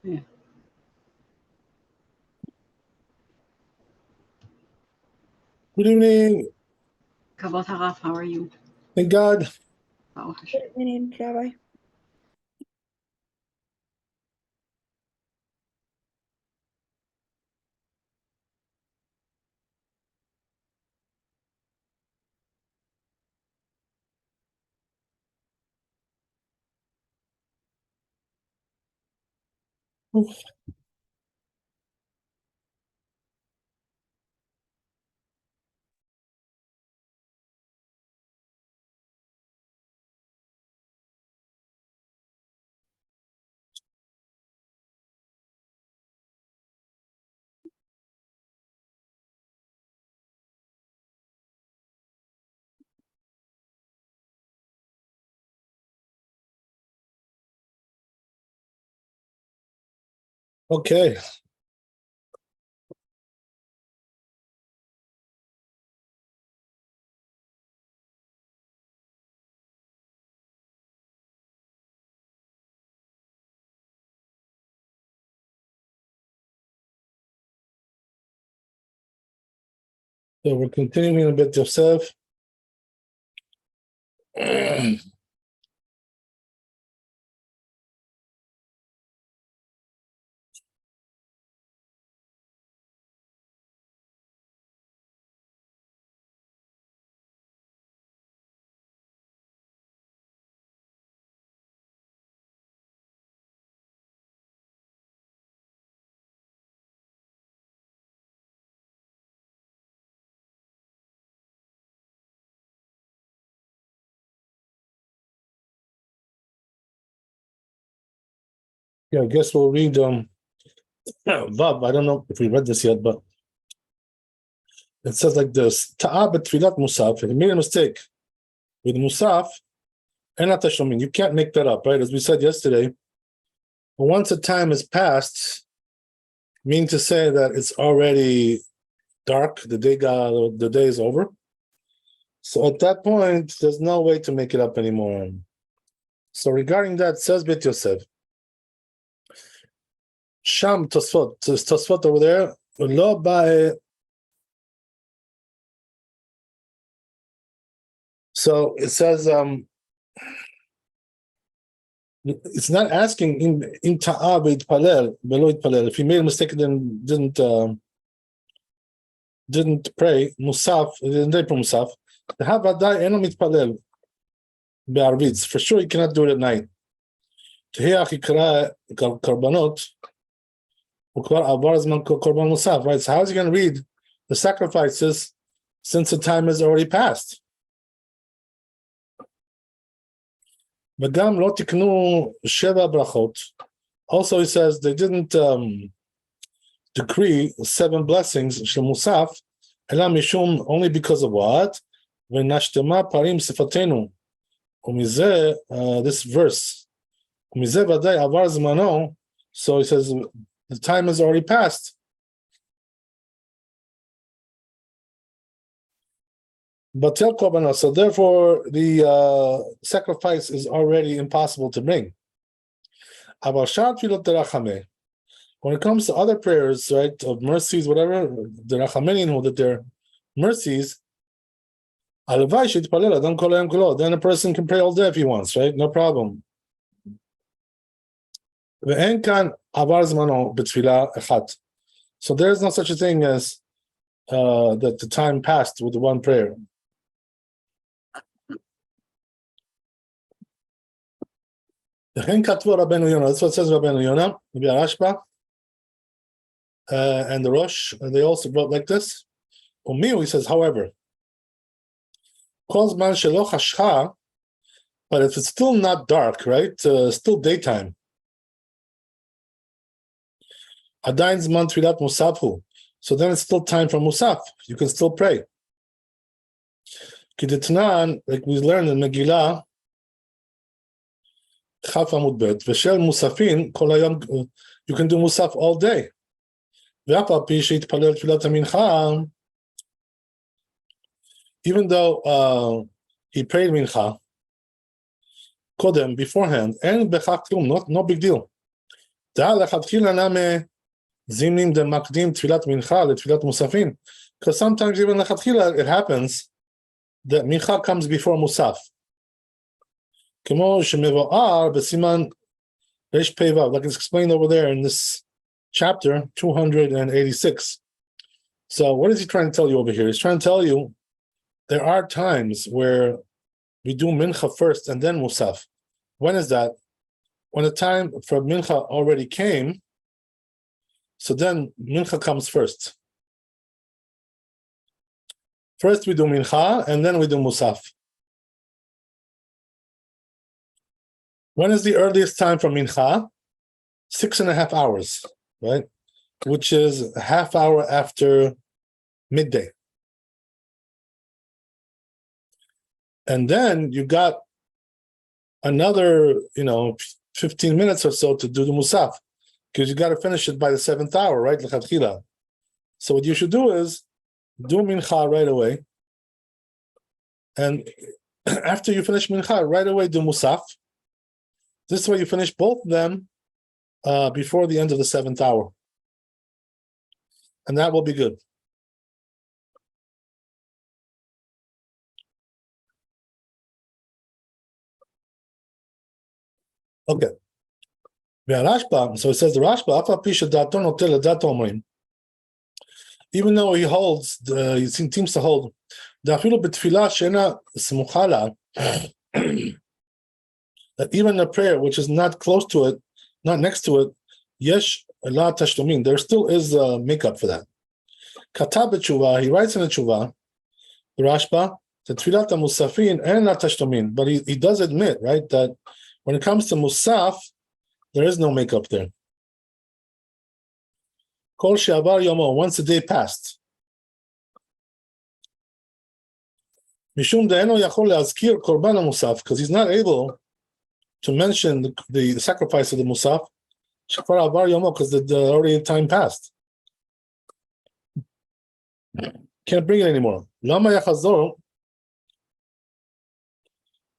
Yeah. Good evening. Kavod Haraf, how are you? Thank God. Baruch Hashem. Good evening, Rabbi. Okay. So we're continuing a bit, Yosef. Yeah, I guess we'll read Vav. I don't know if we read this yet, but it says like this: Ta'ab tfilat musaf. If you made a mistake with musaf, and not tashlumin, you can't make that up, right? As we said yesterday, once the time has passed, meaning to say that it's already dark, the day is over. So at that point, there's no way to make it up anymore. So regarding that, says Beit Yosef, Sham Tosfot over there, Lo by. So it says it's not asking in ta'ab itpalel velo itpalel. If he made a mistake and then didn't pray musaf, didn't pray musaf, the havadai eno mitpalel be'arvitz. For sure, he cannot do it at night. Right? So how is he going to read the sacrifices since the time has already passed? Also, he says they didn't decree 7 blessings only because of what? This verse. So he says the time has already passed. But so therefore the sacrifice is already impossible to bring. When it comes to other prayers, right, of mercies, whatever, the rachamenin, that they're mercies, then a person can pray all day if he wants, right? No problem. So there is no such a thing as that the time passed with the one prayer. That's what it says Rabbeinu Yonah, Rashba, and the Rosh, they also wrote like this. He says, however, but if it's still not dark, right, still daytime, so then it's still time for Musaf. You can still pray. Like we learned in Megillah, you can do Musaf all day. Even though he prayed Mincha beforehand, and no big deal. Zimnim the makdim tfilat mincha letfilat musafin, because sometimes even lechatchila it happens that mincha comes before musaf. Kemo shemevoar b'siman reish pei vav, like it's explained over there in this chapter 286. So what is he trying to tell you over here? He's trying to tell you there are times where we do mincha first and then musaf. When is that? When the time for mincha already came. So then mincha comes first. First we do mincha and then we do musaf. When is the earliest time for mincha? 6.5 hours, right? Which is a half hour after midday. And then you got another, 15 minutes or so to do the musaf, because you got to finish it by the 7th hour, right? So what you should do is do mincha right away. And after you finish mincha, right away do musaf. This way you finish both of them before the end of the 7th hour. And that will be good. Okay. So it says the Rashba, even though he holds, he seems to hold, that even a prayer which is not close to it, not next to it, yesh la tashlumin, there still is a makeup for that. Katab b'tshuva, he writes in the tshuva, the Rashba, the tfilat musafin and la tashlumin, but he does admit, right, that when it comes to musaf, there is no makeup there. Kol she'avar yomo, once a day passed. Mishum de'eno yachol le'azkir korban musaf, because he's not able to mention the sacrifice of the musaf, shafar avar yomo, because the already time passed. Can't bring it anymore. Lama yachazor.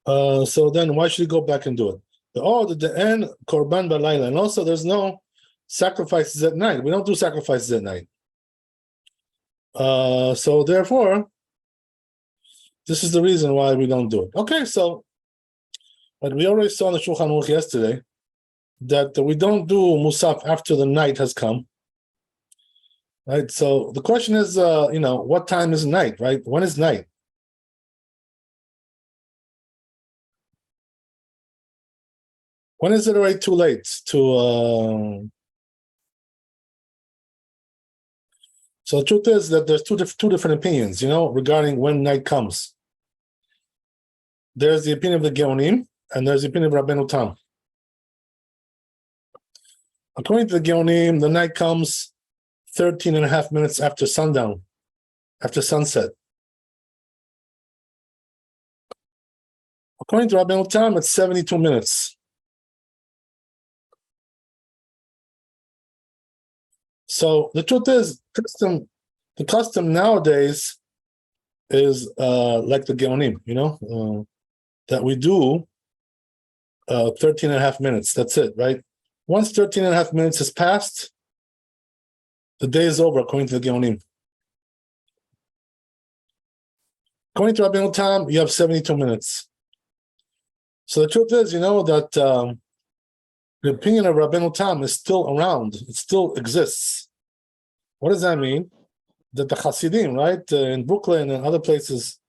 So then why should he go back and do it? The end korban balayla, and also there's no sacrifices at night. We don't do sacrifices at night. So therefore, this is the reason why we don't do it. Okay, so but we already saw in the Shulchan Aruch yesterday that we don't do musaf after the night has come. Right. So the question is, what time is night? Right? When is night? When is it already too late to? So the truth is that there's two different opinions, regarding when night comes. There's the opinion of the Geonim, and there's the opinion of Rabbeinu Tam. According to the Geonim, the night comes 13.5 minutes after sundown, after sunset. According to Rabbeinu Tam, it's 72 minutes. So the truth is, the custom nowadays is like the Geonim, that we do 13.5 minutes. That's it, right? Once 13.5 minutes has passed, the day is over, according to the Geonim. According to Rabbeinu Tam, you have 72 minutes. So the truth is, that the opinion of Rabbeinu Tam is still around. It still exists. What does that mean? That the Hasidim, right, in Brooklyn and other places,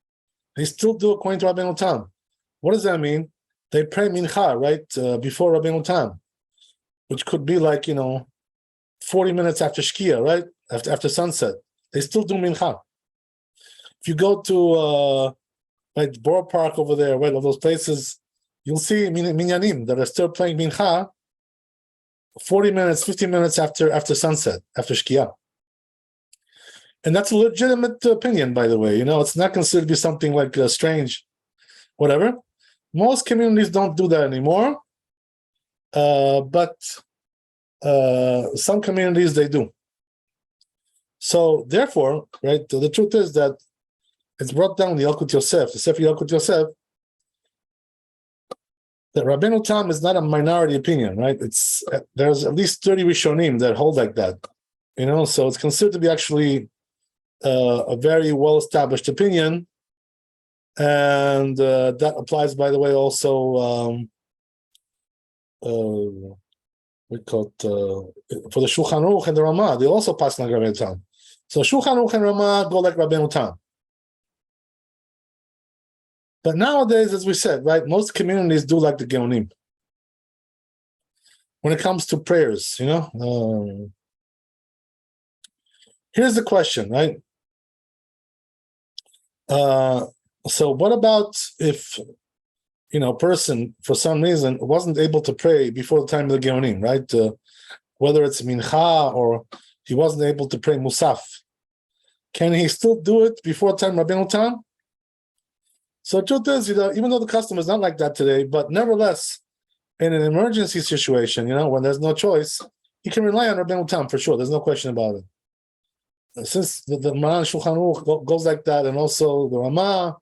they still do according to Rabbeinu Tam. What does that mean? They pray mincha, right, before Rabbeinu Tam, which could be like, 40 minutes after Shkia, right, after sunset. They still do mincha. If you go to like Borough Park over there, right, all those places, you'll see minyanim that are still playing mincha 40 minutes, 50 minutes after sunset, after Shkia. And that's a legitimate opinion, by the way. It's not considered to be something like strange, whatever. Most communities don't do that anymore, but some communities, they do. So therefore, right, the truth is that it's brought down the Yalkut Yosef, the Sefer Yalkut Yosef, that Rabbeinu Tam is not a minority opinion, right? There's at least 30 Rishonim that hold like that, so it's considered to be actually a very well-established opinion, and that applies, by the way, also we call it, for the Shulchan Aruch and the Ramah. They also pass like Rabbeinu Tam. So Shulchan Aruch and Ramah go like Rabbeinu Tam. But nowadays, as we said, right, most communities do like the Geonim. When it comes to prayers, here's the question, right? So what about if, a person, for some reason, wasn't able to pray before the time of the Geonim, right? Whether it's Mincha or he wasn't able to pray Musaf. Can he still do it before the time of Rabbeinu Tam? So the truth is, even though the custom is not like that today, but nevertheless, in an emergency situation, when there's no choice, you can rely on Rabbeinu Tam for sure. There's no question about it. Since the Maran Shulchan Aruch goes like that, and also the Ramah,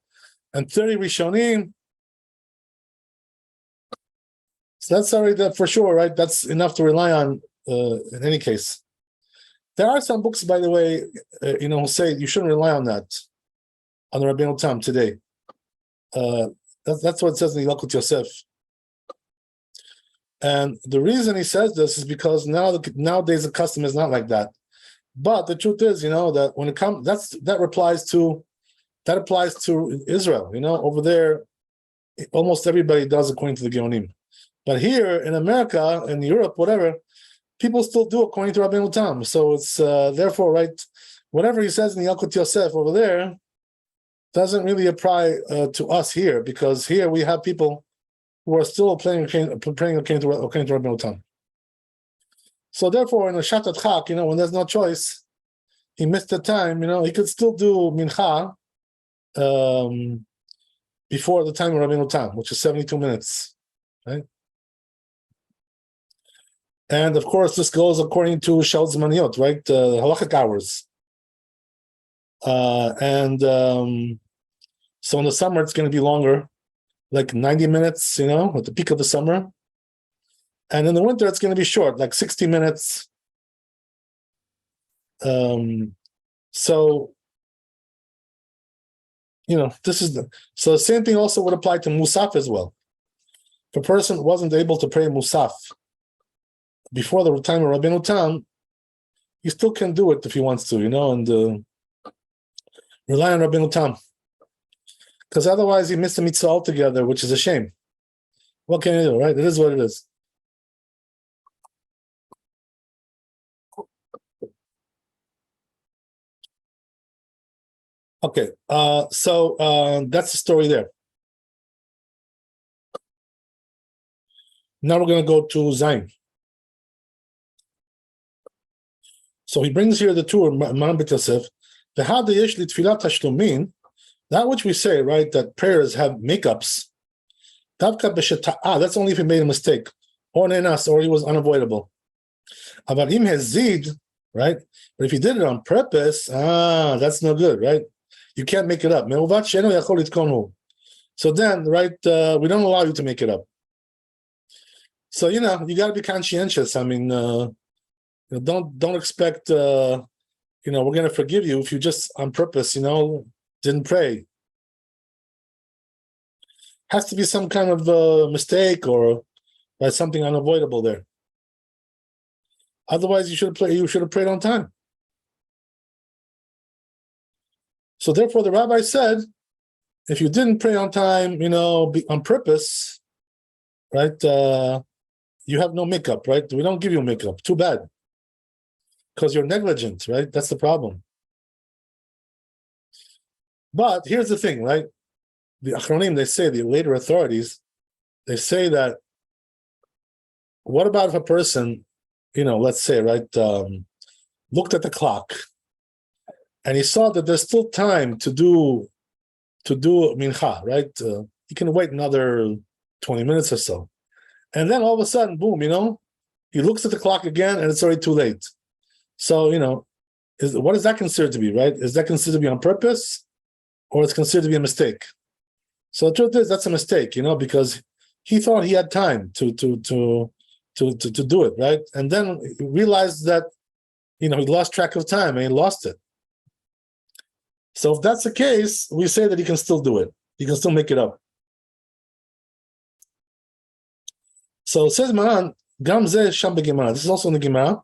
and 30 Rishonim, so that's already that for sure, right? That's enough to rely on in any case. There are some books, by the way, who say you shouldn't rely on that, on the Rabbeinu Tam today. That's what it says in the Yalkut Yosef. And the reason he says this is because nowadays the custom is not like that. But the truth is, that when it comes, that applies to Israel. Over there, almost everybody does according to the Geonim. But here in America, in Europe, whatever, people still do according to Rabbeinu Tam. So it's therefore, right, whatever he says in the Yalkut Yosef over there doesn't really apply to us here, because here we have people who are still praying according to Rabbeinu Tam. So therefore, in a Shatat Chak, when there's no choice, he missed the time, he could still do Mincha before the time of Rabbeinu Tam, which is 72 minutes, right? And of course, this goes according to Shal Zmaniyot, right? Halachic hours. So in the summer, it's going to be longer, like 90 minutes, at the peak of the summer. And in the winter, it's going to be short, like 60 minutes. So the same thing also would apply to Musaf as well. If a person wasn't able to pray Musaf before the time of Rabbeinu Tam, he still can do it if he wants to, and rely on Rabbeinu Tam. Because otherwise he missed the mitzvah altogether, which is a shame. What can you do, right? It is what it is. Okay, so that's the story there. Now we're going to go to Zayin. So he brings here the two Maran Bet Yosef. That which we say, right, that prayers have makeups. That's only if he made a mistake, or he was unavoidable. Right? But if he did it on purpose, that's no good, right? You can't make it up. So then, right, we don't allow you to make it up. So, you got to be conscientious. I mean, don't expect, we're going to forgive you if you just on purpose, didn't pray. Has to be some kind of mistake or something unavoidable there. Otherwise, you should have prayed on time. So therefore, the rabbi said, if you didn't pray on time, on purpose, right, you have no makeup, right? We don't give you makeup. Too bad. Because you're negligent, right? That's the problem. But here's the thing, right? The Achronim, they say, the later authorities, they say that, what about if a person, let's say, right, looked at the clock and he saw that there's still time to do mincha, right? He can wait another 20 minutes or so. And then all of a sudden, boom, he looks at the clock again and it's already too late. So, what is that considered to be, right? Is that considered to be on purpose or it's considered to be a mistake? So the truth is that's a mistake, because he thought he had time to do it, right? And then he realized that he lost track of time and he lost it. So if that's the case, we say that he can still do it. He can still make it up. So it says Maran, Gam Zeh Sham B'Gemara. This is also in the Gemara.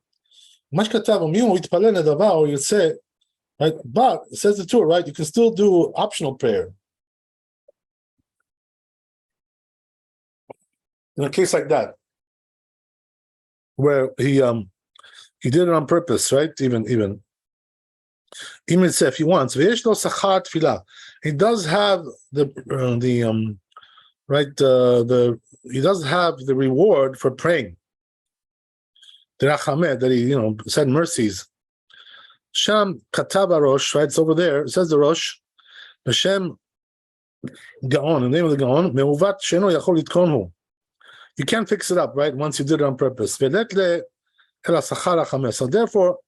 Mashkatav Umiyum Yitpalel Nedava, or you say, right? But it says the two, right? You can still do optional prayer. In a case like that, where he did it on purpose, right? Even say if he wants, he does have he does have the reward for praying. The Rachameh, that he said mercies. Sham Katav Rosh, right? It's over there. It says the Rosh, Hashem Gaon, the name of the Gaon, Meuvat Sheno Yachol Yitkonhu. You can't fix it up, right? Once you did it on purpose. So therefore,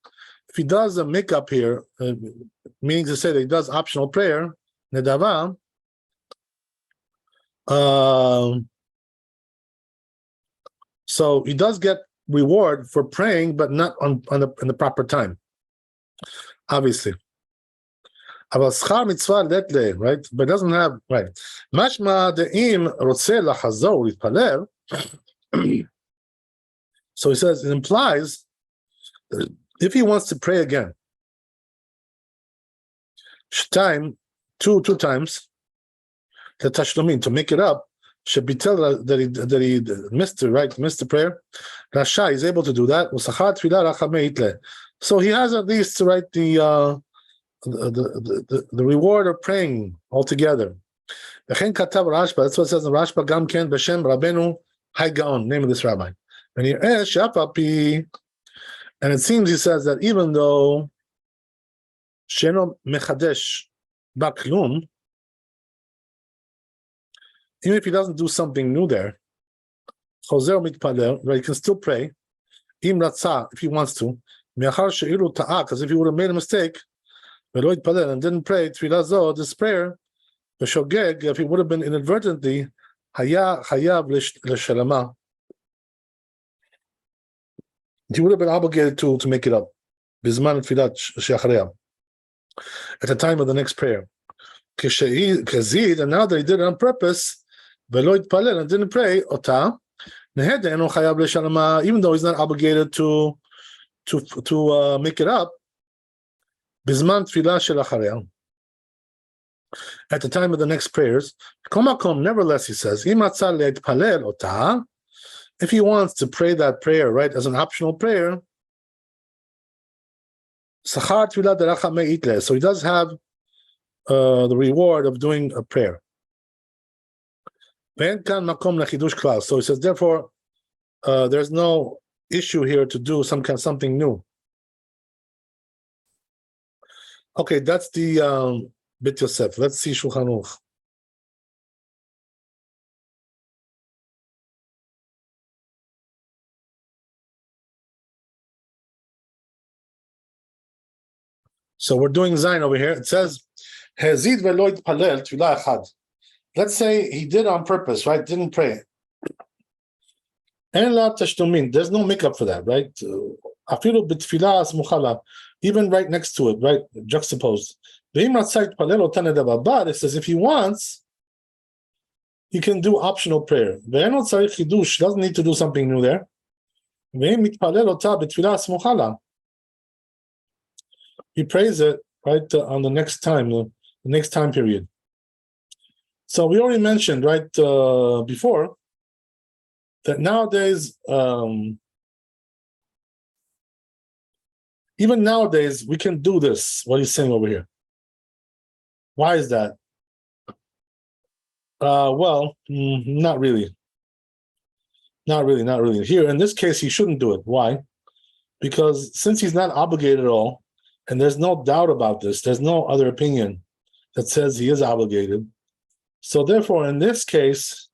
if he does a makeup here, meaning to say that he does optional prayer, nedava, so he does get reward for praying, but not in the proper time, obviously. Right? But it doesn't have, right? Mashma de'im rotzeh lachazor litpalev. So he says, it implies that if he wants to pray again, two times, the tashlumin, to make it up, should be tell that he missed the prayer. Rasha is able to do that. So he has at least to write the reward of praying altogether. That's what it says in Rashba Gam Ken B'Shem Rabbeinu Hai Gaon, name of this rabbi. And it seems he says that even though Sheno Mechadesh Baklum, even if he doesn't do something new there, Choser Mitpaler, right, he can still pray. Im Ratzah, if he wants to, Me'achar She'iru Ta'ah, because if he would have made a mistake, Ve'lo Yitpaler, and didn't pray Tfilah Zo, this prayer, V'shogeg, if he would have been inadvertently, Haya Chayav L'Shalama, he would have been obligated to make it up. Bizman Tfilat She'acharei, at the time of the next prayer. Kazid, and now that he did it on purpose, Ve'lo Yitpaler, and didn't pray, Ota, Nehede Eno Chayav L'Shalama, even though he's not obligated to make it up, Bizman Tfilah She'acharei, at the time of the next prayers, nevertheless, he says, if he wants to pray that prayer, right, as an optional prayer, so he does have the reward of doing a prayer. So he says, therefore, there's no issue here to do something new. Okay, that's the Bit Yosef. Let's see Shulchan Aruch. So we're doing Zayin over here. It says, Hezid ve'lo yitpalel tefillah echad. Let's say he did on purpose, right? Didn't pray. En la tashlumin. There's no makeup for that, right? Afilu b'tefillah smuchala. Even right next to it, right? Juxtaposed. But it says if he wants, he can do optional prayer. He doesn't need to do something new there. He prays it right on the next time period. So we already mentioned right before that nowadays, even nowadays, we can do this, what he's saying over here. Why is that? Not really. Not really. Here, in this case, he shouldn't do it. Why? Because since he's not obligated at all, and there's no doubt about this, there's no other opinion that says he is obligated. So therefore, in this case,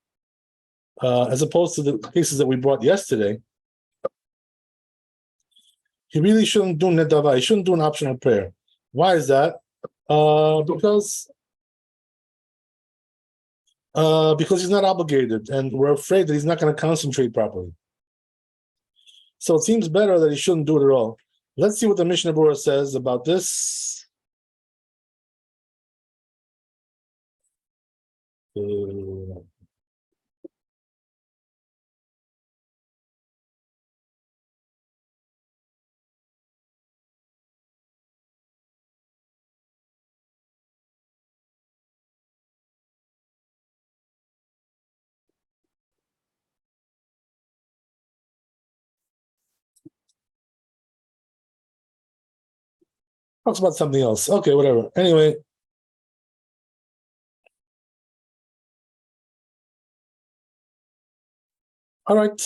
as opposed to the cases that we brought yesterday, he really shouldn't do nedava. He shouldn't do an optional prayer. Why is that? Because Because he's not obligated, and we're afraid that he's not going to concentrate properly. So it seems better that he shouldn't do it at all. Let's see what the Mishnah Berurah says about this. Talks about something else. Okay, whatever. Anyway. All right.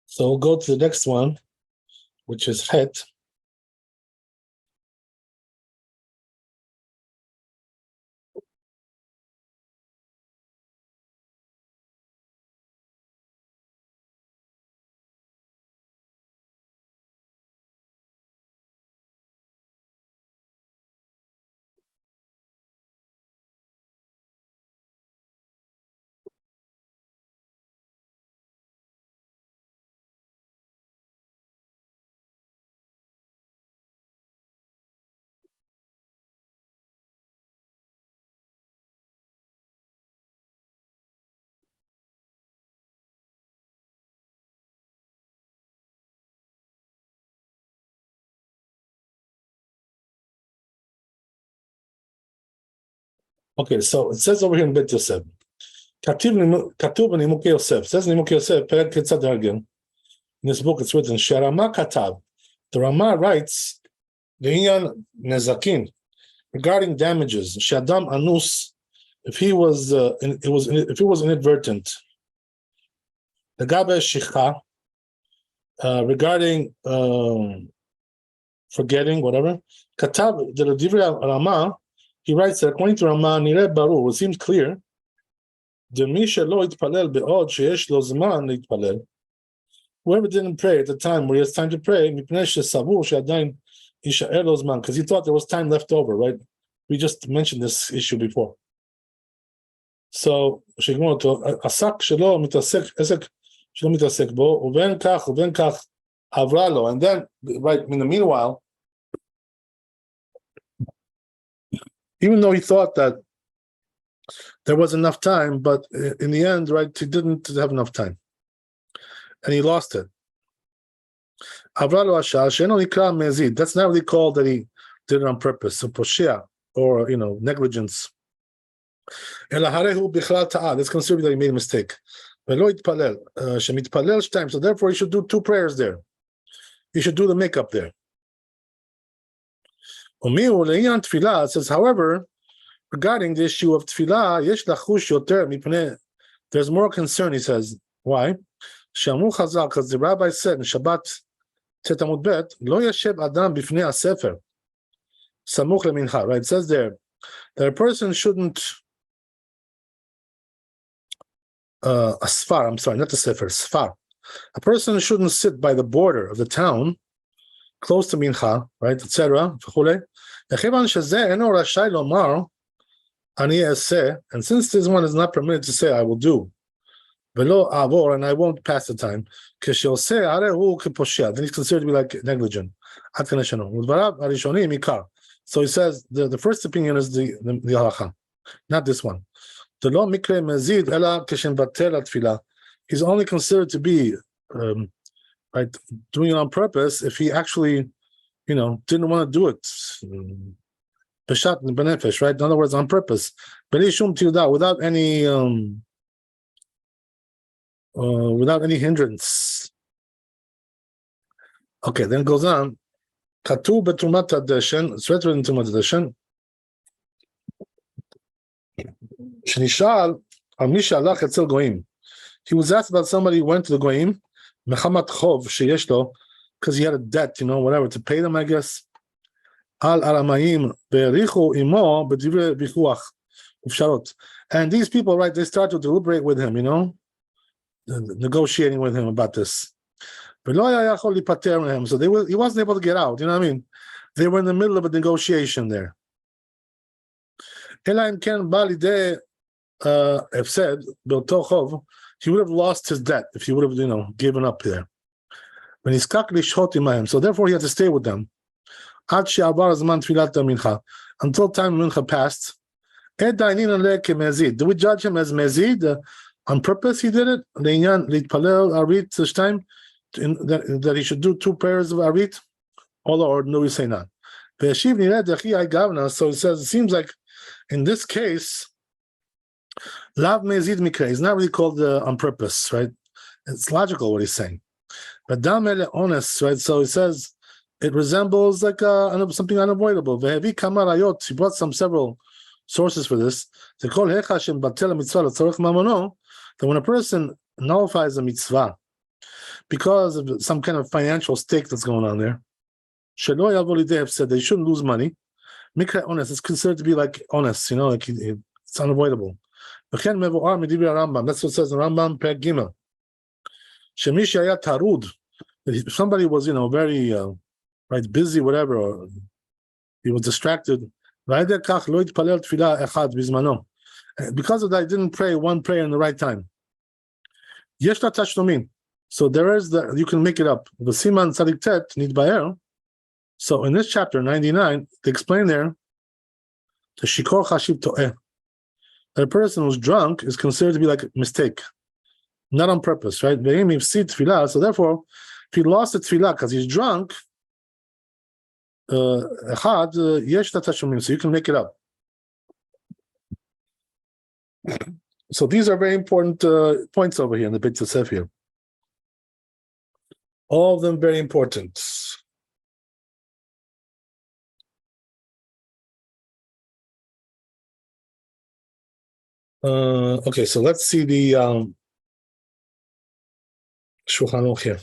So we'll go to the next one, which is Het. Okay, so it says over here in Bet Yosef. Katuv Nimukei Yosef. It says Nimukei Yosef, Perek Ketzad Hargen. In this book, it's written, Sharama Katav. The Rama writes, Le'inyan Nezakin, regarding damages. Shadam Anus, if he was inadvertent. The Gabe Shicha, regarding forgetting, whatever. Katav, the Divri Rama, he writes that according to Rama, Nireh Baru, it seems clear. Whoever didn't pray at the time where he has time to pray, because he thought there was time left over, right? We just mentioned this issue before. So, and then, right, in the meanwhile, even though he thought that there was enough time, but in the end, right, he didn't have enough time. And he lost it. That's not really called that he did it on purpose, so poshia, or negligence. That's considered that he made a mistake. So therefore, he should do 2 prayers there. He should do the makeup there. It says, however, regarding the issue of tefillah, there's more concern, he says. Why? Because the rabbi said in Shabbat Tetamud Bet, Lo yashev adam bifnei hasefer samuch lemincha. Right? It says there that a person shouldn't a sfar. I'm sorry, not the sefer, sfar. A person shouldn't sit by the border of the town, close to mincha, right, etc. And since this one is not permitted to say, I will do, and I won't pass the time, then he's considered to be like negligent. So he says the first opinion is the halacha, not this one. He's only considered to be right, doing it on purpose if he actually, didn't want to do it. Peshat benefesh, right? In other words, on purpose. Without any hindrance. Okay, then it goes on. Katuv betumat hadeshen. It's written in Tumat hadeshen. Shnishal al misha alach etzel goim. He was asked about somebody who went to the goim mechamat chov sheyesh lo, because he had a debt, whatever, to pay them, I guess. Al aramayim be'erichu imo b'divrei bichuach ufsharot. And these people, right, they start to deliberate with him, negotiating with him about this. So he wasn't able to get out, They were in the middle of a negotiation there. אלא אם כן בא לידי הפסד באותו חוב, he would have lost his debt if he would have, given up there. ונזקק לשהות עמהם, so therefore he had to stay with them. עד שעבר זמן תפילת המנחה, until time mincha passed. עד דיינים עליה כמזיד. Do we judge him as מזיד? On purpose he did it? לעניין להתפלל ערית 2, that he should do 2 prayers of ערית? Or no, we say not. והשיב נראה דחי אי גוונה, so it says, it seems like in this case, lav mezid mikra is not really called on purpose, right? It's logical what he's saying. But dam ele honest, right? So he says it resembles like something unavoidable. Vehevi kamar ayot. He brought several sources for this. They call hechashem batel mitzvah l'tzorech mamono. That when a person nullifies a mitzvah because of some kind of financial stake that's going on there, shelo yavo lidei said they shouldn't lose money. Mikra honest is considered to be like honest, like it's unavoidable. That's what it says in Rambam Perek Gimel. Shemi shaya tarud. If somebody was, very busy, whatever, or he was distracted. Because of that, he didn't pray one prayer in the right time. So there is you can make it up. So in this chapter 99, they explain there the shikor chashiv to'eh. That a person who's drunk is considered to be like a mistake, not on purpose, right? So therefore, if he lost the tefillah because he's drunk, so you can make it up. So these are very important points over here in the Beit Yosef here. All of them very important. Okay, so let's see the Shulchan Aruch here.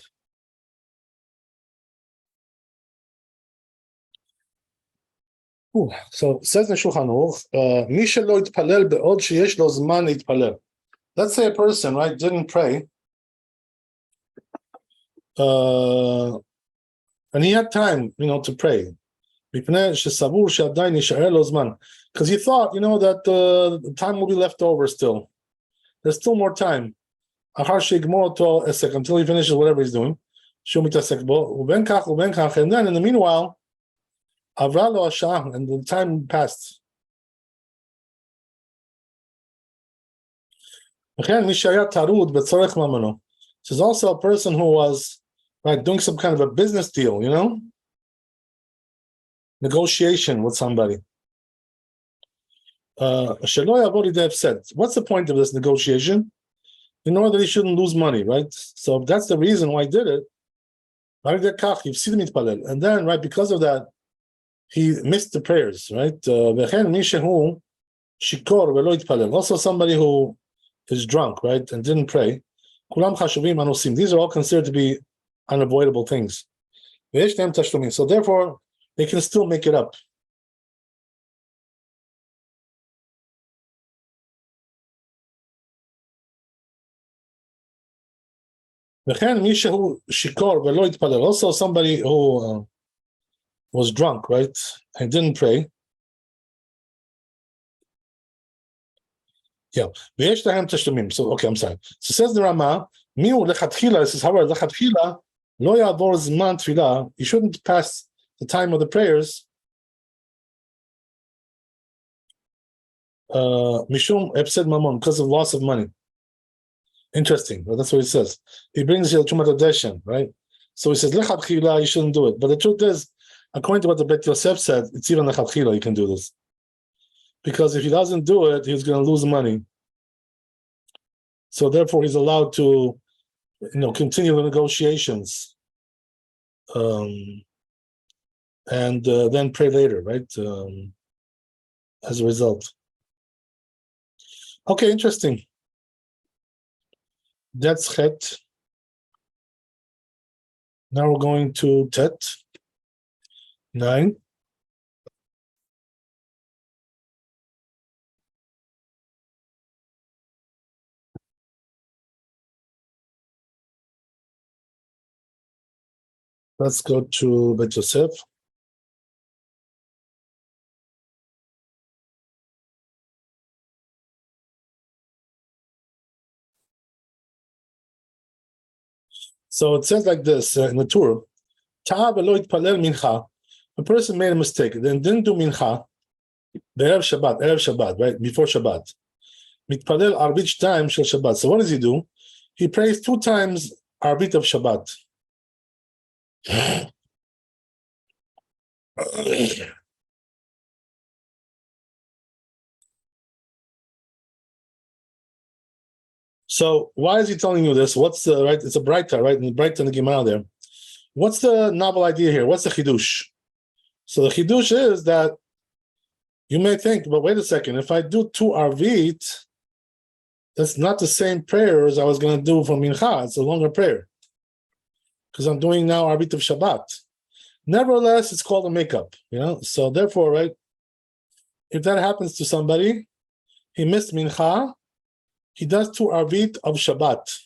So it says in Shulchan Aruch, Mi shelo yitpalel be'od sheyesh lo zman yitpalel. Let's say a person, right, didn't pray, and he had time, to pray. Because he thought, that the time will be left over still. There's still more time. Until he finishes whatever he's doing. And then in the meanwhile, and the time passed. There's also a person who was doing some kind of a business deal, negotiation with somebody. What's the point of this negotiation? In order that he shouldn't lose money, right? So that's the reason why he did it. And then, because of that, he missed the prayers, right? Also somebody who is drunk, right, and didn't pray. These are all considered to be unavoidable things. So therefore, they can still make it up. Also somebody who was drunk, right, and didn't pray. Yeah. So okay, I'm sorry. So says the Rama, this is however you shouldn't pass the time of the prayers mishum epsed mamon, because of loss of money. Interesting. Well, that's what he says. He brings you Chumat Adeshen, right? So he says lechatchila, you shouldn't do it. But the truth is, according to what the Beit Yosef said, it's even lechatchila you can do this, because if he doesn't do it, he's going to lose money. So therefore, he's allowed to, continue the negotiations, and then pray later, right? As a result. Okay, interesting. That's Chet. Now we're going to Tet 9. Let's go to Beit Yosef. So it says like this in the Torah. Ta'a v'lo yitpalel mincha. A person made a mistake, then didn't do mincha. Erev Shabbat, right? Before Shabbat. Mitpalel arbit time shel Shabbat. So what does he do? He prays 2 times arbit of Shabbat. So why is he telling you this? What's the right? It's a Breita, right? And Breita in the Gemara there. What's the novel idea here? What's the chidush? So the chidush is that you may think, but wait a second, if I do 2 arvit, that's not the same prayer as I was going to do for mincha. It's a longer prayer because I'm doing now arvit of Shabbat. Nevertheless, it's called a makeup, So therefore, right, if that happens to somebody, he missed mincha, he does 2 arvit of Shabbat.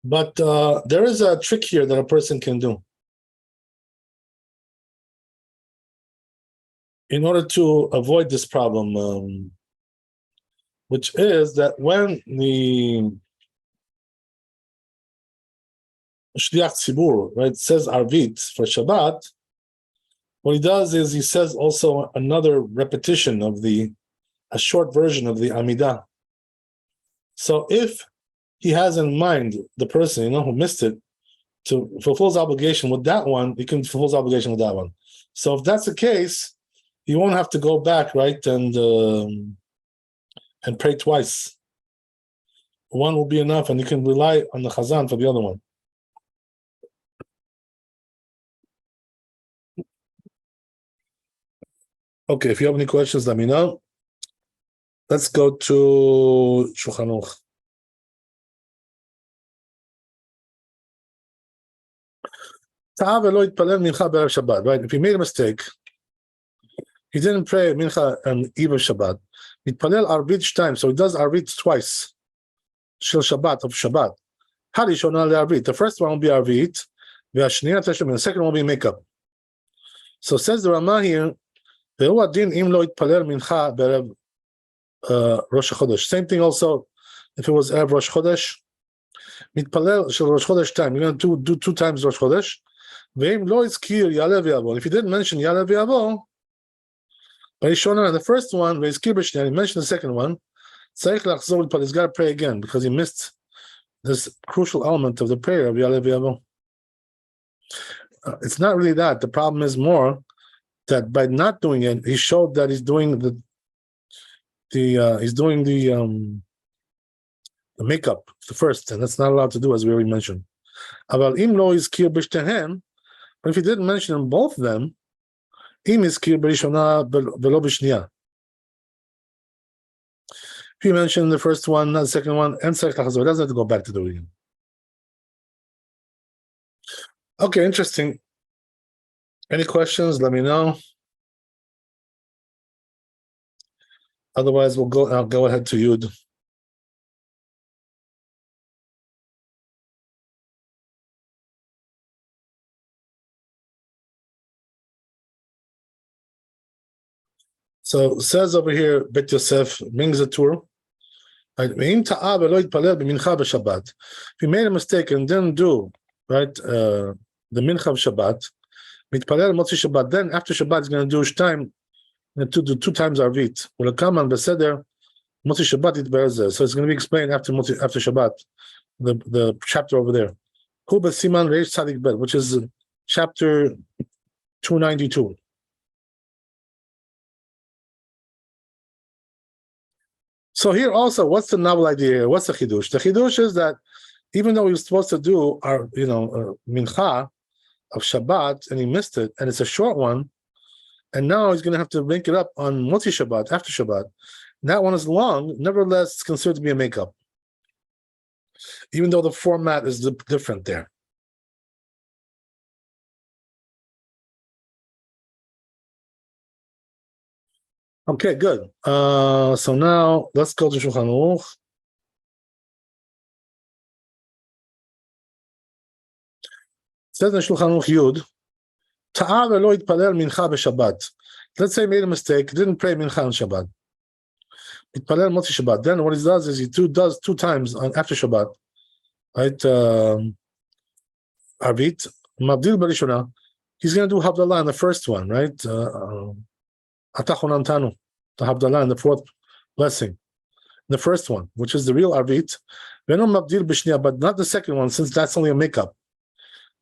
But there is a trick here that a person can do in order to avoid this problem, which is that when the Shliach Tzibur, right, says Arvit for Shabbat, what he does is he says also another repetition of a short version of the Amidah. So if he has in mind the person, who missed it, to fulfill his obligation with that one, he can fulfill his obligation with that one. So if that's the case, you won't have to go back, right, and pray twice. One will be enough, and you can rely on the Chazan for the other one. Okay, if you have any questions, let me know. Let's go to Shulchan Aruch. Right? If he made a mistake, he didn't pray mincha on eve of Shabbat. Mitpalel arbit time, so he does arbit twice. Shel Shabbat of Shabbat. Harishona le'arbit. The first one will be arbit, the second one will be makeup. So says the Ramah here, ve'hu adin im lo yitpalel mincha be'erev Rosh Chodesh. Same thing also if it was erev Rosh Chodesh. Mitpalel shel Rosh Chodesh time. You're going to do 2 times Rosh Chodesh. Ve'im lo izkir yaleh v'yavo. If he didn't mention yaleh v'yavo, but he's shown on the first one, he mentioned the second one. He's got to pray again because he missed this crucial element of the prayer of Yaleh V'yavo. It's not really that. The problem is more that by not doing it, he showed that he's doing the makeup, the first, and that's not allowed to do, as we already mentioned. But if he didn't mention both of them, if you mention the first one, not the second one, and it doesn't have to go back to do it again. Okay, interesting. Any questions? Let me know. Otherwise, I'll go ahead to Yud. So it says over here, Bet Yosef brings a tour. If he made a mistake and didn't do the mincha of Shabbat, then after Shabbat he's going to do time to do 2 times arvit. So it's going to be explained after Shabbat, the chapter over there, which is chapter 292. So here also, what's the novel idea here? What's the chidush? The chidush is that even though he was supposed to do our, mincha of Shabbat, and he missed it, and it's a short one, and now he's going to have to make it up on Motzi Shabbat, after Shabbat. And that one is long, nevertheless, it's considered to be a makeup, even though the format is different there. Okay, good. So now let's go to Shulchan Aruch. It says in Shulchan Aruch Yud, Ta'a ve'lo yitpalel mincha b'Shabbat. Let's say he made a mistake, didn't pray mincha on Shabbat. Itpalel Motzi Shabbat. Then what he does is he does two times after Shabbat, right? Arvit, Mabdil Barishona. He's going to do Havdalah in the first one, right? Atachon Antanu, the Havdalah in the fourth blessing. The first one, which is the real Arvit. Venom Mabdil Bishnia, but not the second one, since that's only a makeup.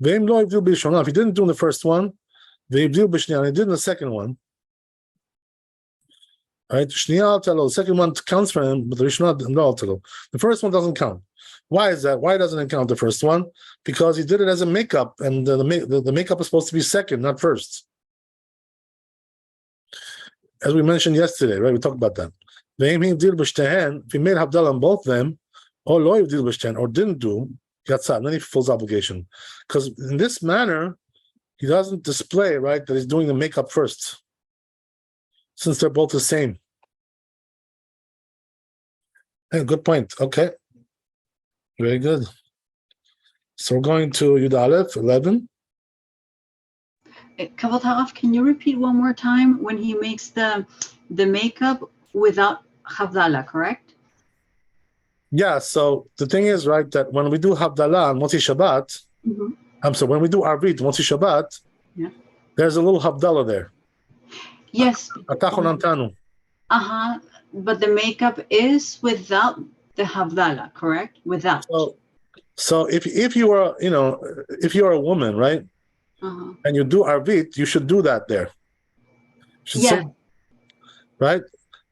Veim Lo Ivdil Barishona. If he didn't do in the first one, Ve'ivdil Bishnia, and he did in the second one. Right? The second one counts for him, but the Rishonah no. The first one doesn't count. Why is that? Why doesn't it count the first one? Because he did it as a makeup, and the makeup is supposed to be second, not first. As we mentioned yesterday, right? We talked about that. If he made Havdalah on both of them, or or didn't do, then he fulfills obligation. Because in this manner, he doesn't display, right, that he's doing the makeup first, since they're both the same. Hey, good point. Okay. Very good. So we're going to Yud Aleph 11. Kavod Harav, can you repeat one more time when he makes the makeup without Havdalah, correct? Yeah, so the thing is, right, that when we do Havdalah on Motzi Shabbat, when we do Arvit, Motzi Shabbat, there's a little Havdalah there. Yes. Atachon Antanu. But the makeup is without the Havdalah, correct? Without. So if you are, if you are a woman, right, and you do Arvit, you should do that there. Say, right?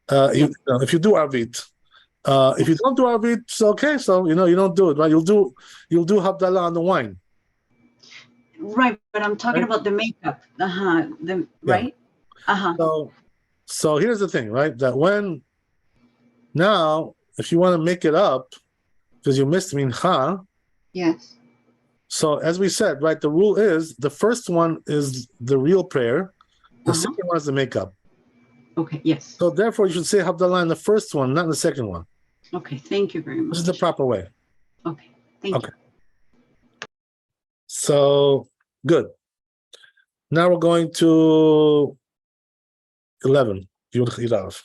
If you do Arvit. If you don't do Arvit, it's okay. So you don't do it, right? You'll do Havdalah on the wine. Right, but I'm talking about the makeup. Right? So here's the thing, right? That now, if you want to make it up, because you missed Mincha. Yes. So as we said, right, the rule is the first one is the real prayer, the second one is the makeup. Okay, yes. So therefore, you should say Havdalah in the first one, not in the second one. Okay, thank you very much. This is the proper way. Okay, thank you. So, good. Now we're going to 11. Yud Aleph.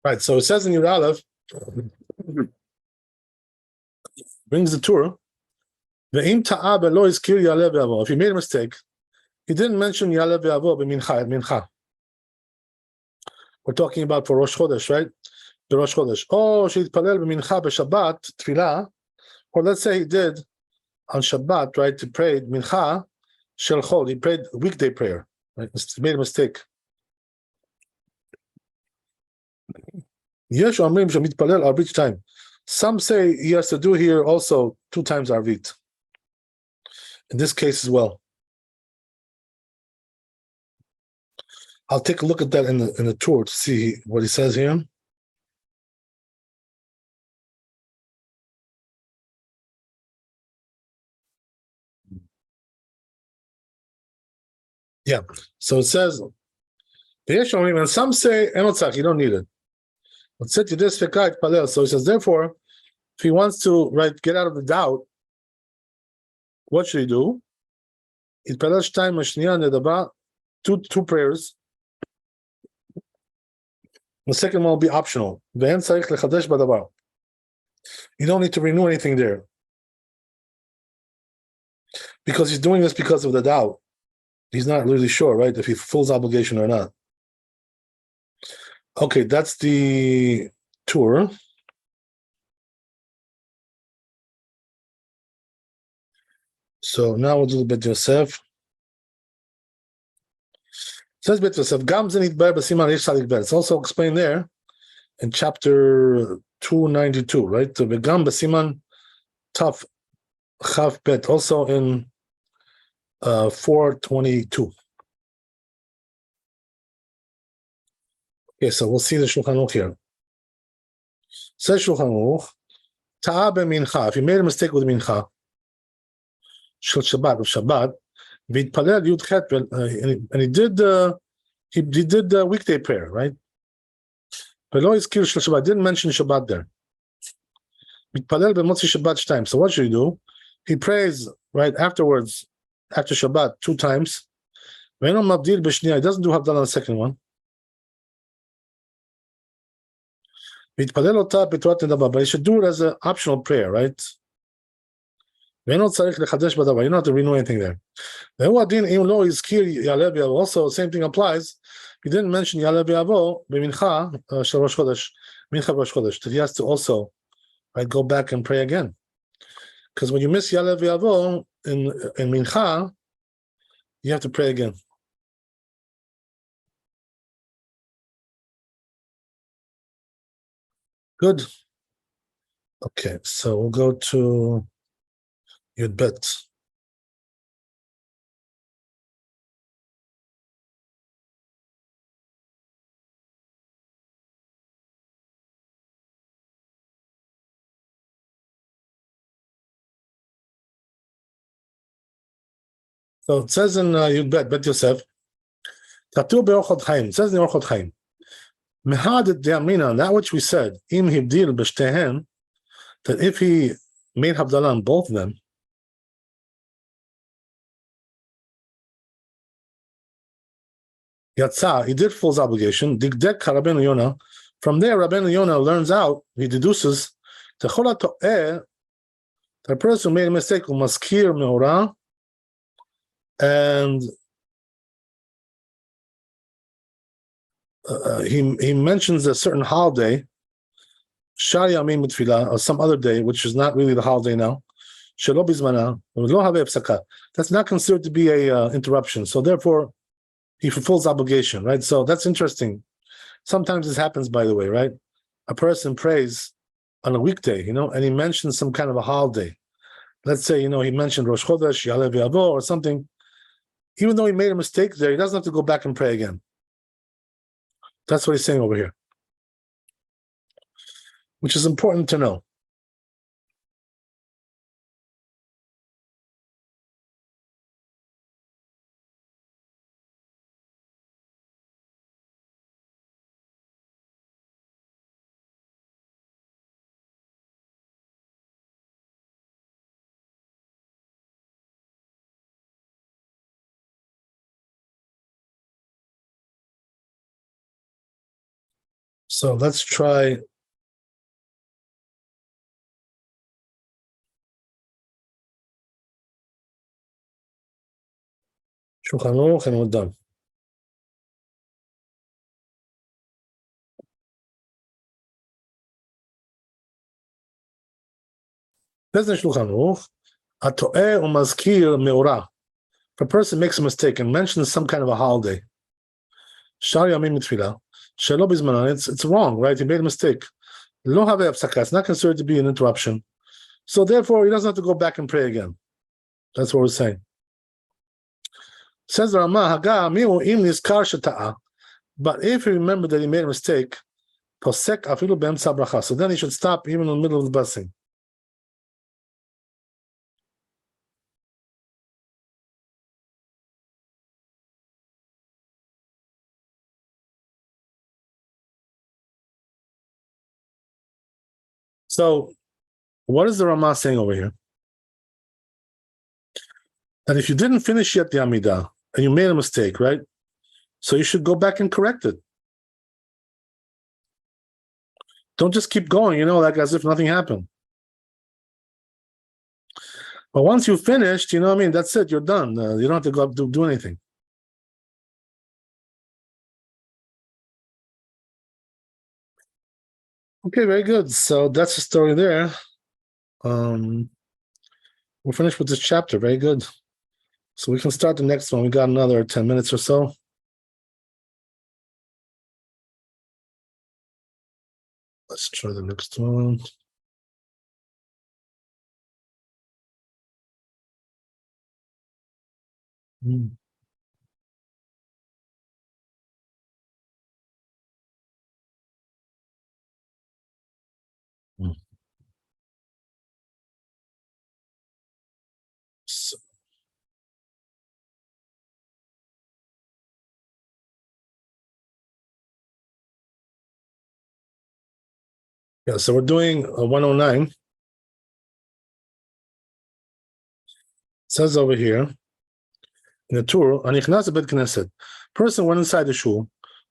Right, so it says in Yud Aleph, brings the Torah, if he made a mistake, he didn't mention Yaleh Ve'avo b'mincha. We're talking about for Rosh Chodesh, right? The Rosh Chodesh. Oh, she'itpalel b'mincha b'Shabbat tefillah, or let's say he did on Shabbat, right? He prayed mincha shel chol. He prayed weekday prayer. Right? He made a mistake. Yesh omrim shemitpalel arvit time. Some say he has to do here also 2 times arvit. In this case as well. I'll take a look at that in the Torah to see what he says here. Yeah, so it says, and some say, you don't need it. But said to this, so he says, therefore, if he wants to get out of the doubt, what should he do? Two prayers. The second one will be optional. You don't need to renew anything there. Because he's doing this because of the doubt. He's not really sure, right, if he fulfills obligation or not. Okay, that's the tour. So now we'll do Bet Yosef. Says Bet Yosef, it's also explained there in chapter 292, right? So Begam Basiman Taf Chav Bet, also in 422. Okay, so we'll see the Shulchan Aruch here. Says Shulchan Aruch, Ta'a b'mincha. If you made a mistake with mincha, shel Shabbat, of Shabbat, v'itpalel yud chet, and he did the weekday prayer, right? But lo izkir shel Shabbat, didn't mention Shabbat there. V'itpalel b'motzi Shabbat shtayim. So what should he do? He prays right afterwards, after Shabbat, 2 times. Ve'eno mavdil b'shniya. He doesn't do Havdalah on the second one. But he should do it as an optional prayer, right? You don't have to renew anything there. Also, same thing applies. He didn't mention Yalev Yavo b'mincha shel Rosh Chodesh, mincha Rosh Chodesh, that he has to also go back and pray again. Because when you miss Yalev Yavo in mincha, you have to pray again. Good. Okay, so we'll go to Yud Bet. So it says in Yud Bet Yosef, Tatu be'orchot chaim. It says in Orchot Chaim, Mehad de'amina, that which we said, im hibdil b'shtehen, that if he made Havdalah on both of them, Yatsa, he did full his obligation. Digdek Rabbeinu Yonah. From there, Rabbeinu Yonah learns out, he deduces, the person who made a mistake, maskir meora, and he mentions a certain holiday, Shari Yamim Mitfilah, or some other day, which is not really the holiday now. Shelo bizmana, lo have epsaka. That's not considered to be a interruption. So therefore, he fulfills obligation, right? So that's interesting. Sometimes this happens, by the way, right? A person prays on a weekday, and he mentions some kind of a holiday. Let's say, he mentioned Rosh Chodesh, Yalev Yavo, or something. Even though he made a mistake there, he doesn't have to go back and pray again. That's what he's saying over here, which is important to know. So let's try Shulchan Aruch and we're done. Says in Shulchan Aruch, Ato'eh u'mazkir me'ora. If a person makes a mistake and mentions some kind of a holiday, Shari Yamim Mitfilah, Shelo bizmanan, it's wrong, right? He made a mistake. Lo have apsaka. It's not considered to be an interruption. So therefore, he doesn't have to go back and pray again. That's what we're saying. Says the Ramah, Haga miu im nizkar sheta'a. But if you remember that he made a mistake, posek afilu be'emtza bracha. So then he should stop even in the middle of the blessing. So, what is the Ramah saying over here? That if you didn't finish yet the Amidah and you made a mistake, right? So you should go back and correct it. Don't just keep going, like as if nothing happened. But once you finished, that's it. You're done. You don't have to go up to do anything. Okay, very good. So that's the story there. We're finished with this chapter. Very good. So we can start the next one. We got another 10 minutes or so. Let's try the next one. Yeah, so we're doing 109. It says over here in the tour, Anichnas bet Knesset. Person went inside the shul.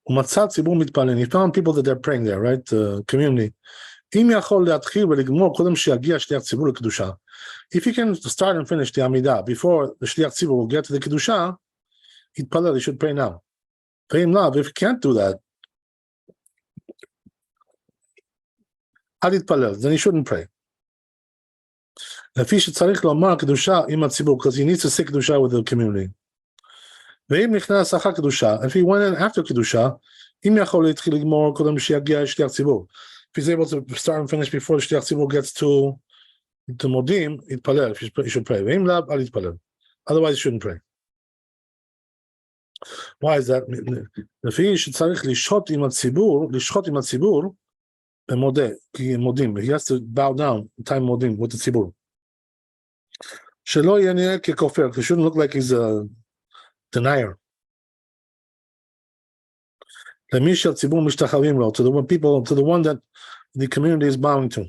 Umatzat tzibur mitpalin. He found people that they're praying there, right? The community. Im yachol להתחיל ולגמור קודם שיגיע שליח ציבור לקדושה. If you can start and finish the Amidah before the shliach tzibur will get to the kedusha, yitpalel, he should pray now. Ve'im lav, if you can't do that, al yitpalel, then he shouldn't pray. לפי שצריך לומר קדושה עם הציבור, because he needs to say kedusha with the community. ואם נכנס אחר קדושה, if he went in after kedusha, אם יכול להתחיל לגמור קודם שיגיע שליח ציבור. If he's able to start and finish before the shliach tzibur gets to modim, yitpalel, he should pray. Ve'im lav, al yitpalel. Otherwise, he shouldn't pray. Why is that? לפי שצריך לשחוט עם הציבור, במודה, כי מודים, he has to bow down in time modim with the ציבור. שלא יהיה נראה ככופר, he shouldn't look like he's a denier. למי שהציבור משתחווים לו, to the one that the community is bowing to.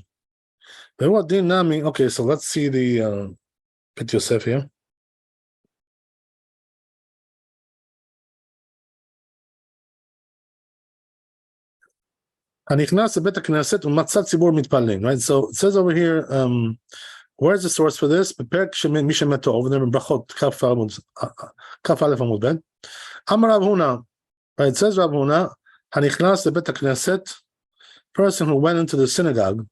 והוא הדין נמי, okay, so let's see the Beit Yosef here. הנכנס לבית הכנסת ומצא ציבור מתפללים, right? So it says over here, where's the source for this? בפרק מי שמתו, over there in ברכות, כף א' עמוד ב'. אמר רב הונא, right? It says רב הונא, הנכנס לבית הכנסת, person who went into the synagogue,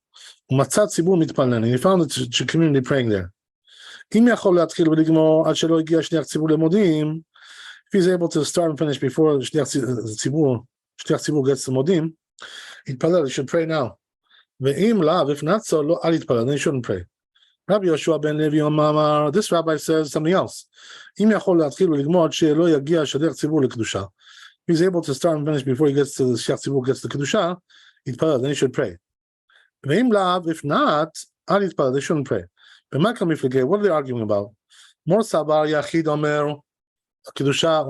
ומצא ציבור מתפללים, and he found the community praying there. אם יכול להתחיל ולגמור עד שלא הגיע שליח ציבור למודים, if he's able to start and finish before שליח ציבור gets to מודים, יתפלל, he should pray now. ואם לאו, if not so, לא, אל יתפלל, then he shouldn't pray. Rabbi Yoshua ben Levi Omar, this rabbi says something else. אם יכול להתחיל ולגמור עד שלא יגיע שליח ציבור לקדושה. If he's able to start and finish before he gets to the שליח ציבור gets to קדושה, יתפלל, then he should pray. ואם לאו, if not, אל יתפלל, they shouldn't pray. במה כאן מפלגה? What are they arguing about? מור סבר יחיד אומר, קדושה,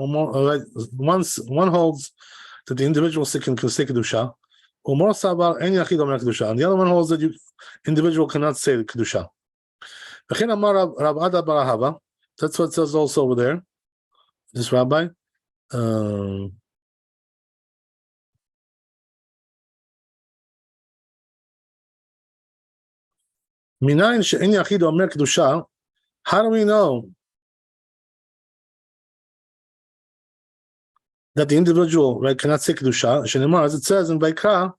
one holds that the individual can say kedusha, ומור סבר אין יחיד אומר קדושה, and the other one holds that the individual cannot say kedusha. וכן אמר רב עדה בר אהבה, that's what it says also over there, this rabbi. מניין שאין יחיד אומר קדושה, how do we know that the individual, right, cannot say kedusha? Shenimar, as it says in Vaikra,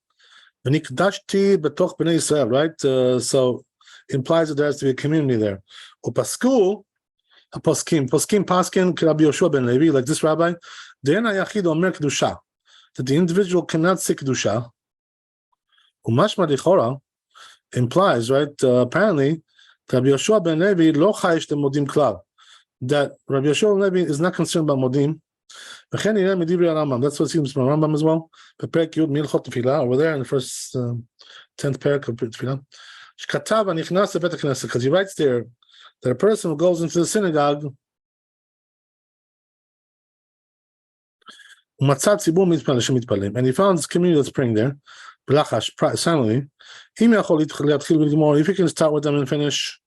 v'nikdashti betoch bnei Yisrael, right? So implies that there has to be a community there. Upasku, poskim Rabbi Yoshua ben Levi, like this rabbi, de'en hayachid omer kedusha, that the individual cannot say kedusha. Umashma lichora implies, right? Apparently, Rabbi Yoshua ben Levi lo chayish the modim klal, that Rabbi Yoshua ben Levi is not concerned about modim. That's what seems from Rambam as well. Over there in the first 10th parak of Tefillah. Because he writes there that a person who goes into the synagogue and he found this community that's praying there, silently, if he can start with them and finish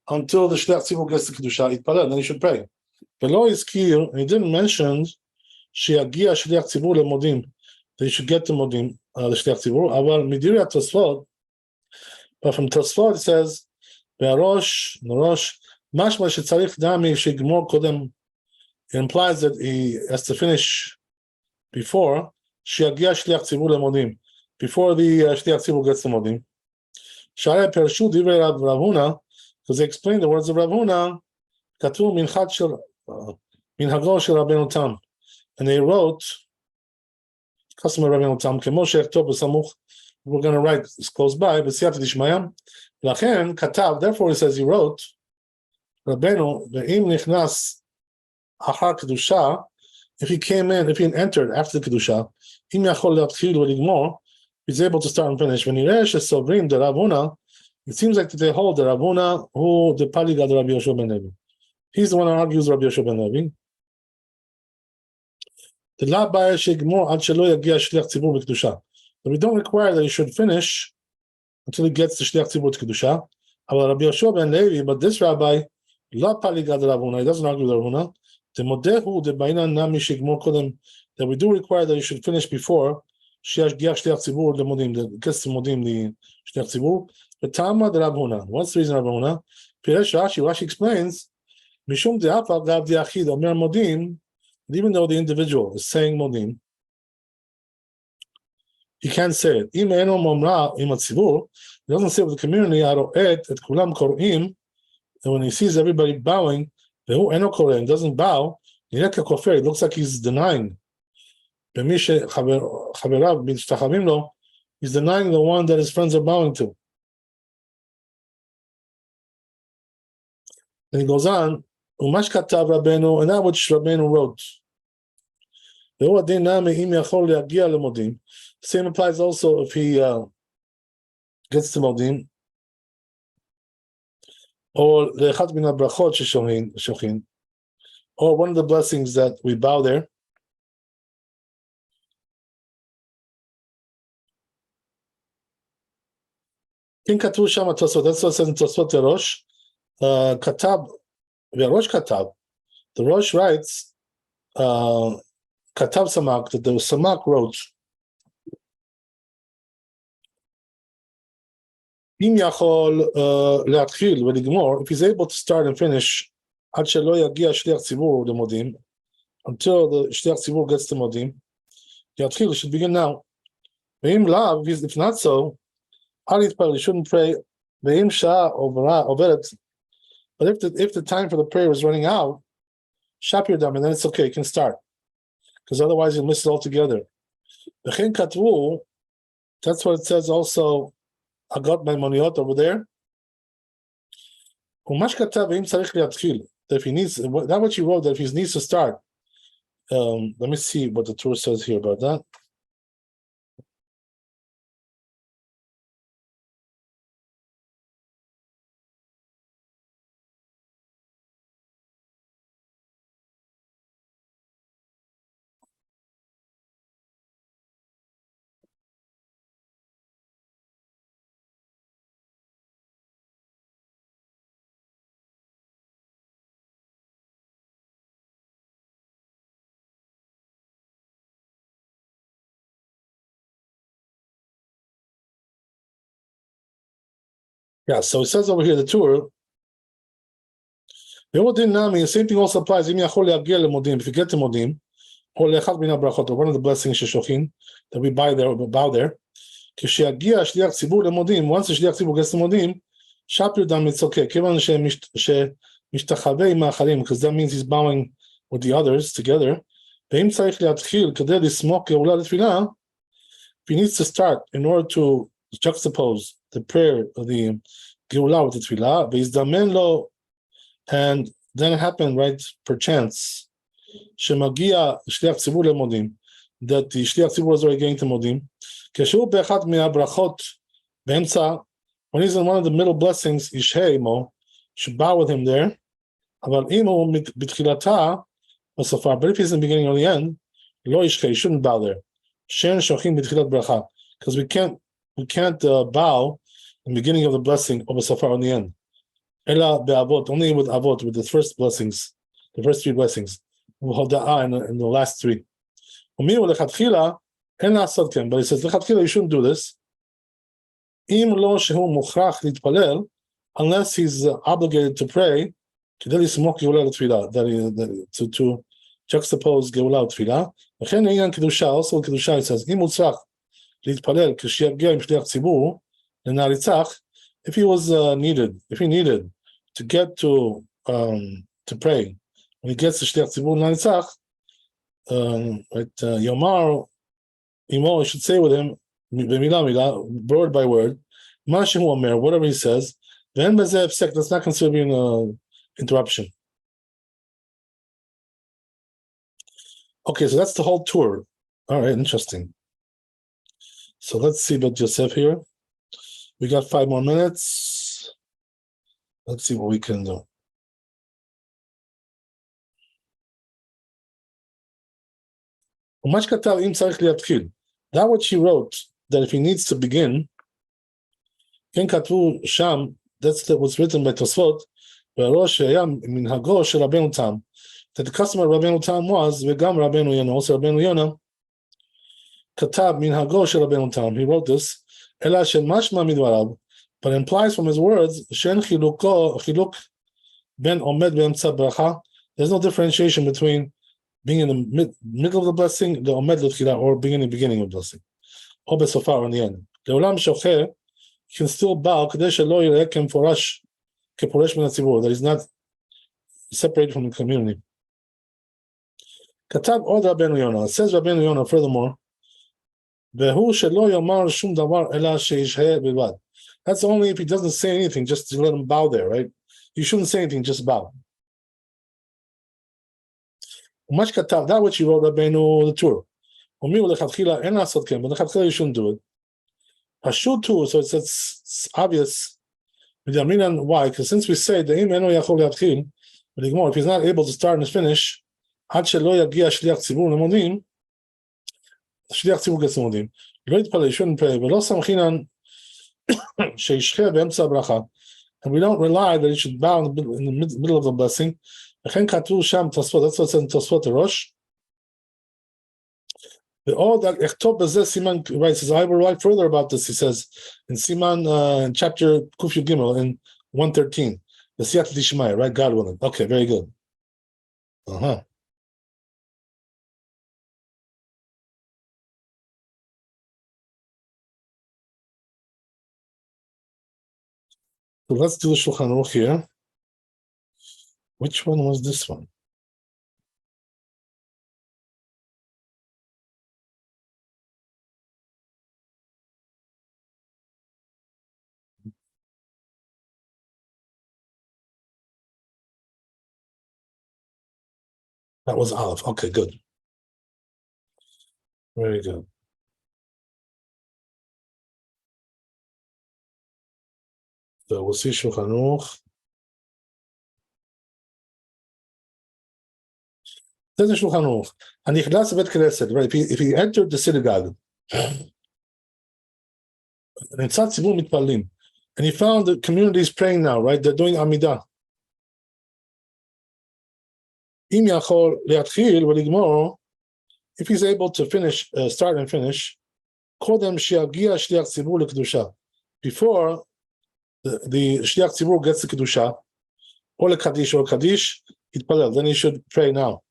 until the shliach tzibur gets the kedusha, yitpalel, then he should pray. V'lo izkir, he didn't mention sheyagia shliach tzibur lemodim, that he should get to modim, the shliach tzibur. Aval midiri Tosfot, but from Tosfot it says ve'arosh norosh mashma shetzarich dami shegmor kodem. It implies that he has to finish before sheyagia shliach tzibur lemodim, before the shliach tzibur gets to modim. Sharei pershu divrei Rav Huna, because they explain the words of Rav Huna, Katu minhago shel Rabbeinu Tam, and they wrote, custom of Rabbeinu Tam, Kemoshe Echtov b'samuch, we're going to write this close by, b'siyata dishmaya, Lachen katav, therefore he says he wrote, Rabbeinu ve'im nichnas achar kedusha, if he came in, if he entered after the kedusha, im yachol להתחיל ולגמור, he's able to start and finish. When he reaches sovrim the Rav Huna, it seems like that they hold the Rav Huna who the Paliga the Rabbi Yoshua ben Levi. He's the one who argues Rabbi Yoshua ben Levi. we don't require that you should finish until he gets the shliach tzibur to kedusha. Rabbi Yoshua ben Levi, but this rabbi, la paligad Ravuna, he doesn't argue with Ravuna. That we do require that you should finish before shliach tzibur the modim, that gets the modim the shliach tzibur. The Tama the Ravuna. What's the reason Ravuna? Piresh Rashi explains, Mishum de'afa gav de'achid omer modim, even though the individual is saying modim, he can't say it. Im eno momra im hatzibur, he doesn't say with the community, aro et kulam korim, and when he sees everybody bowing, vehu eno korem, doesn't bow, nirek kofer, it looks like he's denying. B'mi chaverav b'shtachavim lo, he's denying the one that his friends are bowing to. And he goes on, umash katav Rabbeinu, and that which Rabbeinu wrote. Same applies also if he gets to modim, or le'echat min habrachot sheshochin, or one of the blessings that we bow there. King katu shama tosot. That's what it says in Tosot Rosh. Katab, Rosh Katab. The Rosh writes, Katab Samak, that the Samak wrote, Im yachol le'atchil ve'ligmor, if he's able to start and finish, ad shelo yagia shliach tzibur the modim, until the shliach tzibur gets the modim, yatchil should begin now. Ve'im lav, if not so, alit par, he shouldn't pray. Ve'im shah overet. But if the time for the prayer is running out, shapir dam, and then it's okay, you can start, because otherwise you'll miss it altogether. V'chein katvu, that's what it says also. I got my moniot over there. If he needs, that what you wrote, that if he needs to start. Let me see what the Torah says here about that. Yeah, so it says over here the Torah. The same thing also applies. If you get to modim, or one of the blessings that we bow there. Once the shliach tzibur gets to modim, shapir dam, it's okay. Because that means he's bowing with the others together. If he needs to start in order to juxtapose the prayer of the Geulah with the Tefillah, and then it happened, right, perchance, Shemagia Shliach Tzibur leModim, that the Shliach Tzibur was already getting to Modim. Keshu be'echat me'abrachot be'emtza, when he's in one of the middle blessings, Yishhei imo, should bow with him there. Aval imo b'tchilata osafar, but if he's in the beginning or the end, lo yishhei, he shouldn't bow there. Shen shochim b'tchilat bracha, because we can't bow in the beginning of the blessing of a safar on the end. Ela be'avot, only with avot, with the first blessings, the first three blessings. Hoda'ah in the last three. But he says, lechatchila, you shouldn't do this. Im lo shehu mukhrach litpalel, unless he's obligated to pray, to juxtapose Geulah Tefillah. Also Kedusha, it says, Im utzrach litpalel kshiyagia im shliach tzibur lenaritzach, if he needed to get to pray, when he gets to shliach tzibur lenaritzach, Yomar imo, I should say with him, word by word, mashehu omer, whatever he says, then that's not considered being an interruption. Okay, so that's the whole tour. All right, interesting. So let's see about Yosef here. We got 5 more minutes. Let's see what we can do. ומה שכתב אם צריך להתחיל, that what she wrote, that if he needs to begin, כן כתבו שם, that's what's written by תוספות, והראש שהיה מנהגו של רבנו תם, that the custom of רבנו תם was, וגם רבנו יונה, also רבנו יונה, כתב מנהגו של רבנו תם, he wrote this, אלא שמשמע מדבריו, but implies from his words, שאין חילוק בין עומד באמצע ברכה, there's no differentiation between being in the middle of the blessing, the עומד לתחילה, or being in the beginning of the blessing, או בסופה או נהיין. לעולם שוחה, can still bow, כדי שלא יראה כפורש מן הציבור, that is not separated from the community. כתב עוד רבנו יונה, says רבנו יונה, furthermore, והוא שלא יאמר שום דבר אלא שישהה בלבד. That's only if he doesn't say anything, just to let him bow there, right? You shouldn't say anything, just bow. ומה שכתב, that which he wrote רבנו לטור, ומי הוא לכתחילה אין לעשות כן, but לכתחילה you shouldn't do it. פשוט הוא, so it's obvious, why? Because since we say that אם אינו יכול להתחיל ולגמור, if he's not able to start and finish, עד שלא יגיע שליח ציבור למודים, שליח ציבור גץ למודים, לא יתפלל, shouldn't pray, ולא סמכינן שישחה באמצע הברכה, and we don't rely that he should bow in the middle of the blessing, וכן כתבו שם תוספות, that's what it says in תוספות הראש, ועוד אכתוב בזה סימן, right, says, I will write further about this, he says, in סימן, in chapter ק"ג, in 113, the siyata dishmaya, right, God willing. Okay, very good. So let's do the Shulchan Aruch here. Which one was this one? That was Aleph. Okay, good. Very good. So we'll see Shulchan Aruch. There's a Shulchan Aruch. And נכנס לבית כנסת, right? If he entered the synagogue, נמצא ציבור מתפללים, and he found the communities praying now, right? They're doing עמידה. אם יכול להתחיל ולגמור, if he's able to finish, start and finish, קודם שיגיע שליח ציבור לקדושה. Before the שליח ציבור gets לקדושה, או לקדיש או קדיש, יתפלל. Then he should pray now.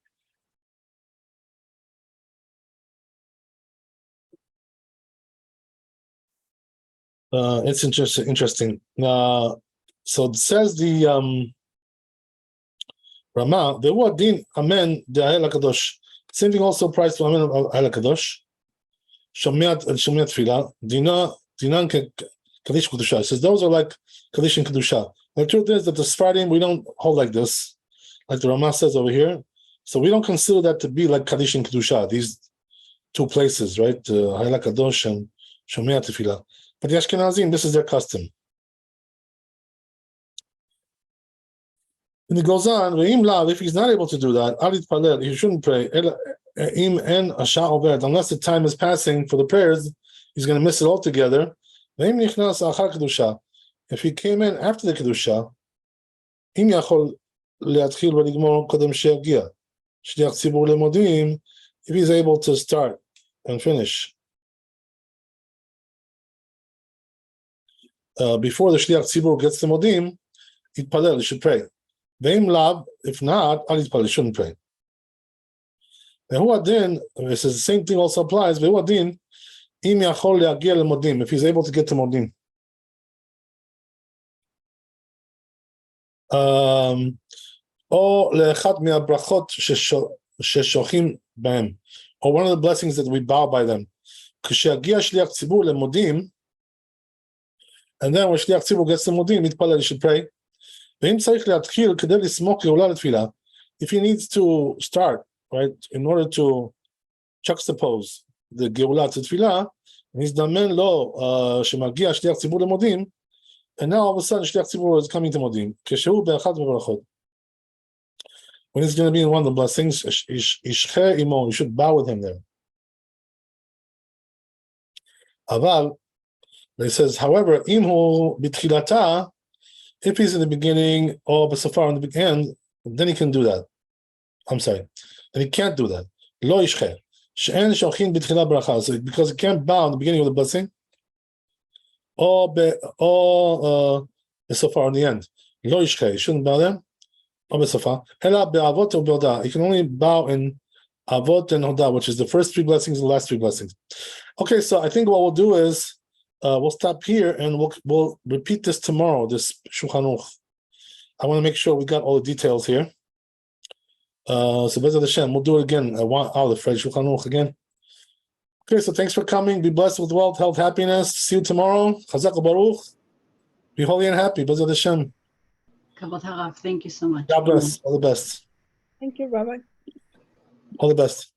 It's interesting. So it says the Rama, the word din amen the Ahel HaKadosh. Same thing also applies to amen of Ahel HaKadosh. Shomiat tefillah. Dinan kadish kedusha. It says those are like kadish and kedusha. The truth is that the Sfaradim we don't hold like this, like the Rama says over here. So we don't consider that to be like kadish and kedusha. These two places, right? Ahel HaKadosh and Shomiat tefillah. But the Ashkenazim, this is their custom. And he goes on, if he's not able to do that, he shouldn't pray. Unless the time is passing for the prayers, he's going to miss it altogether. If he came in after the Kedusha, if he's able to start and finish before the Shliach Tzibur gets the Modim, he should pray. If not, he shouldn't pray. It says the same thing also applies. If he's able to get to Modim. Or one of the blessings that we bow by them. And then when Shliach Tzibur gets the Modim, he should pray. If he needs to start, right, in order to juxtapose the Geulah to Tefillah, he's damen lo shemagia Shliach Tzibur lemodim, and now all of a sudden Shliach Tzibur is coming to Modim. Keshehu be'achad v'barachot. When he's going to be in one of the blessings, ishche imo, you should bow with him there. Aval, it says, however, imhu bitchilata, if he's in the beginning or b'safar in the end, then he can do that. I'm sorry, and he can't do that. Lo yishche, she'en shochin b'tchila bracha, so because he can't bow in the beginning of the blessing, or b'safar in the end. Lo yishche, he shouldn't bow there. Or b'safar. Ela be'avot or be'odah, he can only bow in avot and hodah, which is the first three blessings and the last three blessings. Okay, so I think what we'll do is we'll stop here and we'll repeat this tomorrow. This Shulchan Aruch. I want to make sure we got all the details here. So Bezat Hashem, we'll do it again. I want the Fred Shulchan Aruch again. Okay, so thanks for coming. Be blessed with wealth, health, happiness. See you tomorrow. Chazak Baruch. Be holy and happy. Bezat Hashem. Kavod Harav, thank you so much. God bless. All the best. Thank you, Rabbi. All the best.